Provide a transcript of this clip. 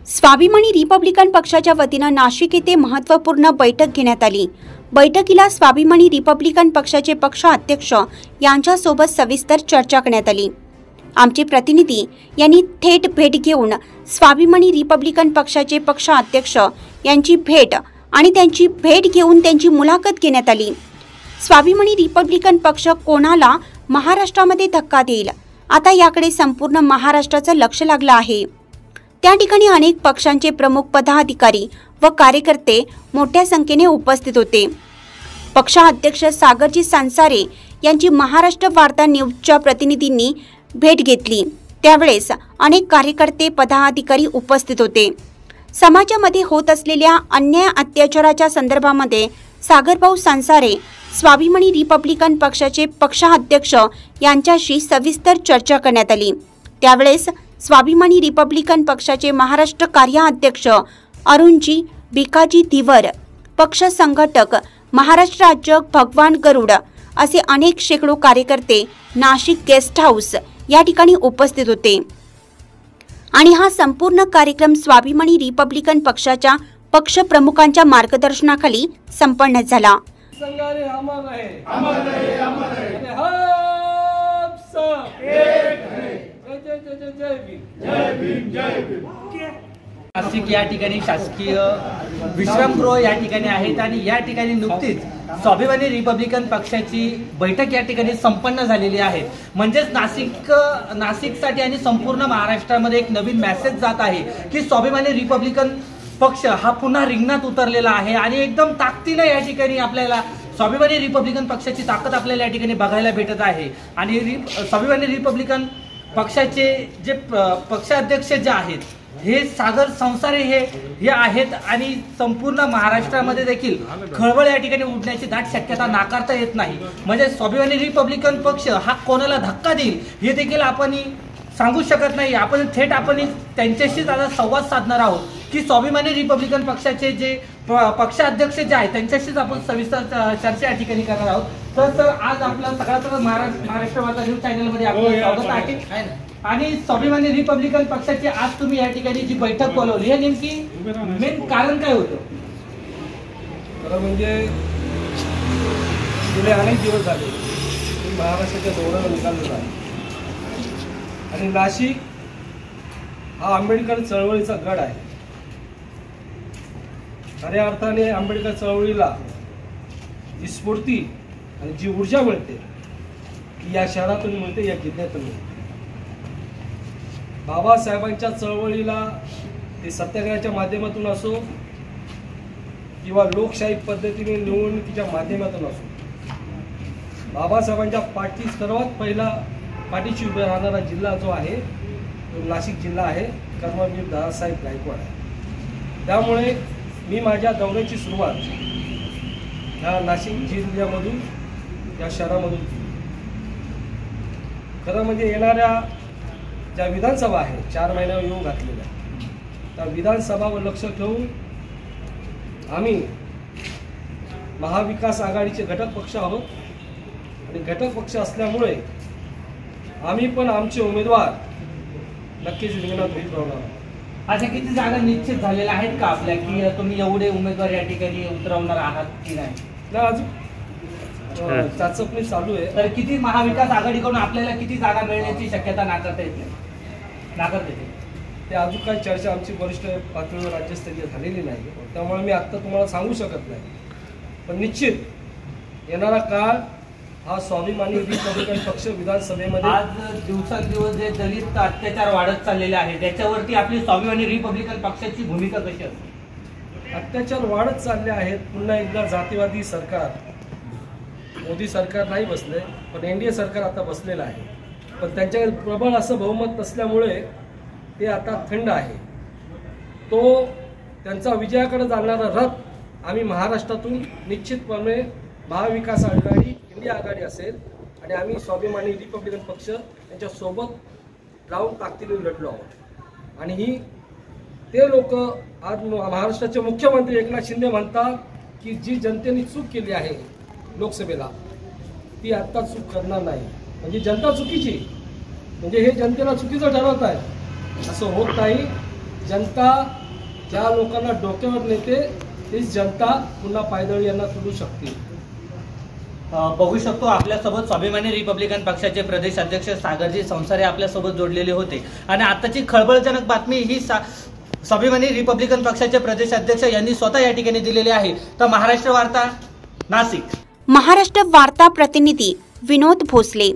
स्वाभिमानी रिपब्लिकन पक्षाच्या वतीने नाशिक येथे महत्त्वपूर्ण बैठक घेण्यात आली। बैठकीला स्वाभिमानी रिपब्लिकन पक्षाचे पक्षाध्यक्ष यांच्यासोबत सविस्तर चर्चा करण्यात आली। आमचे प्रतिनिधी यांनी थेट भेट घेऊन स्वाभिमानी रिपब्लिकन पक्षाचे पक्षाध्यक्ष यांची भेट आणि त्यांची भेट घेऊन त्यांची मुलाखत घेण्यात आली। स्वाभिमानी रिपब्लिकन पक्ष कोणाला महाराष्ट्रामध्ये धक्का देईल, आता याकडे संपूर्ण महाराष्ट्राचं लक्ष लागलं आहे। त्या ठिकाणी अनेक पक्षांचे प्रमुख पदाधिकारी व कार्यकर्ते मोठ्या संख्येने उपस्थित होते। पक्षाध्यक्ष सागरजी संसारे यांची महाराष्ट्र वार्ता न्यूजच्या प्रतिनिधींनी भेट घेतली। त्यावेळेस अनेक कार्यकर्ते पदाधिकारी उपस्थित होते। समाजामध्ये होत असलेल्या अन्याय अत्याचाराच्या संदर्भामध्ये सागरभाऊ संसारे स्वाभिमानी रिपब्लिकन पक्षाचे पक्षाध्यक्ष यांच्याशी सविस्तर चर्चा करण्यात आली। त्यावेळेस स्वाभिमानी रिपब्लिकन पक्षाचे महाराष्ट्र कार्याध्यक्ष अरुणजी भिकाजी धीवर, पक्ष संघटक महाराष्ट्र राज्य भगवान गरुड असे अनेक शेकडो कार्यकर्ते नाशिक गेस्ट हाऊस या ठिकाणी उपस्थित होते आणि हा संपूर्ण कार्यक्रम स्वाभिमानी रिपब्लिकन पक्षाच्या पक्ष प्रमुखांच्या मार्गदर्शनाखाली संपन्न झाला। संगारे अमर रहे, अमर रहे, अमर रहे। हम सब एक हैं। जय जय जय जय भीम, जय भीम, जय भीम। नाशिक या ठिकाणी शासकीय विश्रामगृह या ठिकाणी आहेत आणि या ठिकाणी नुकतीच स्वाभिमानी रिपब्लिकन पक्षाची बैठक या ठिकाणी संपन्न झालेली आहे। म्हणजेच नाशिकसाठी आणि संपूर्ण महाराष्ट्रामध्ये एक नवीन मेसेज जात आहे की स्वाभिमानी रिपब्लिकन पक्ष हा पुन्हा रिंगणात उतरलेला आहे आणि एकदम ताकदीने या ठिकाणी आपल्याला स्वाभिमानी रिपब्लिकन पक्षाची ताकद आपल्याला या ठिकाणी बघायला भेटत आहे। आणि स्वाभिमानी रिपब्लिकन पक्षाचे जे पक्षाध्यक्ष जे आहेत हे सागर संसारे हे आहेत आणि संपूर्ण महाराष्ट्रामध्ये देखील खळबळ या ठिकाणी उडण्याची दाट शक्यता नाकारता येत नाही। म्हणजे स्वाभिमानी रिपब्लिकन पक्ष हा कोणाला धक्का देईल हे देखील आपण सांगू शकत नाही। आपण थेट त्यांच्याशीच आता संवाद साधणार आहोत की स्वाभिमानी रिपब्लिकन पक्षाचे जे पक्षाध्यक्ष जे आहेत त्यांच्याशीच आपण सविस्तर चर्चा या ठिकाणी करणार आहोत। तर आज आपला सगळ्यात महाराष्ट्र वार्ता न्यूज चॅनलमध्ये आपलं स्वागत आहे। आणि स्वाभिमानी रिपब्लिकन पक्षाची आज तुम्ही या ठिकाणी जी बैठक बोलवली आहे नेमकी मेन कारण काय होतं? खरं म्हणजे गेले अनेक दिवस झाले महाराष्ट्राच्या दौऱ्याला निघालेला आहे आणि नाशिक हा आंबेडकर चळवळीचा गड आहे। खऱ्या अर्थाने आंबेडकर चळवळीला जी स्फूर्ती आणि जी ऊर्जा मिळते ती या शहरातून मिळते, या जिल्ह्यातून मिळते। बाबासाहेबांच्या चळवळीला ते सत्याग्रहाच्या माध्यमातून असो किंवा लोकशाही पद्धतीने निवडणुकीच्या माध्यमातून असो, बाबासाहेबांच्या सर्वात पहिला पाठीशी उभे राहणारा जिल्हा जो आहे तो नाशिक जिल्हा आहे, कर्मवीर दादासाहेब गायकवाड आहे। त्यामुळे मी माझ्या दौऱ्याची सुरुवात ह्या नाशिक जिल्ह्यामधून, या शहरामधून केली। खरं म्हणजे येणाऱ्या ज्या विधानसभा आहे 4 महिन्यावर येऊन घातलेल्या, त्या विधानसभावर लक्ष ठेवून आम्ही महाविकास आघाडीचे घटक पक्ष आहोत आणि घटक पक्ष असल्यामुळे आम्ही पण आमचे उमेदवार नक्कीच रिंगणात उतरवणार आहोत। अशा किती जागा निश्चित झालेल्या आहेत का आपल्या की तुम्ही एवढे उमेदवार या ठिकाणी उतरवणार आहात की नाही? अजून चाचपणी चालू आहे। तर किती महाविकास आघाडीकडून आपल्याला किती जागा मिळण्याची शक्यता नाकारता येत नाही? नाकारता येते ते अजून काही चर्चा आमची वरिष्ठ पातळीवर राज्यस्तरीय झालेली नाही, त्यामुळे मी आत्ता तुम्हाला सांगू शकत नाही। पण निश्चित येणारा काळ हा स्वाभिमानी रिपब्लिकन पक्ष विधानसभेमध्ये आज दिवसांदिवस जे दलित अत्याचार वाढत चाललेले आहे त्याच्यावरती आपली स्वाभिमानी रिपब्लिकन पक्षाची भूमिका कशी असते? अत्याचार वाढत चालले आहेत। पुन्हा एकदा जातीवादी सरकार, मोदी सरकार नाही बसले पण एनडीए सरकार आता बसलेलं आहे, पण त्यांच्याकडे प्रबळ असं बहुमत नसल्यामुळे ते आता थंड आहे। तो त्यांचा विजयाकडे जाणारा रथ आम्ही महाराष्ट्रातून निश्चितपणे महाविकास आघाडी, इंडिया आघाडी असेल आणि आम्ही स्वाभिमानी रिपब्लिकन पक्ष यांच्यासोबत राहून ताकदीने लढलो आहोत। आणि ते लोक आज महाराष्ट्राचे मुख्यमंत्री एकनाथ शिंदे म्हणतात की जी जनतेने चूक केली आहे लोकसभेला ती आत्ता चूक करणार नाही। म्हणजे जनता चुकीची, म्हणजे हे जनतेला चुकीचं ठरवत आहे, असं होत नाही। जनता ज्या लोकांना डोक्यावर नेते तीच जनता पुन्हा पायदळी यांना सोडू शकते. बघू शकतो आपल्यासोबत स्वाभिमानी रिपब्लिकन पक्षाचे प्रदेश अध्यक्ष सागरजी संसारे आपल्यासोबत जोडलेले होते. आणि आताची खळबळजनक बातमी ही स्वाभिमानी रिपब्लिकन पक्षाचे प्रदेश अध्यक्ष यांनी स्वतः या ठिकाणी दिलेली आहे. तर महाराष्ट्र वार्ता नाशिक. महाराष्ट्र वार्ता प्रतिनिधी विनोद भोसले.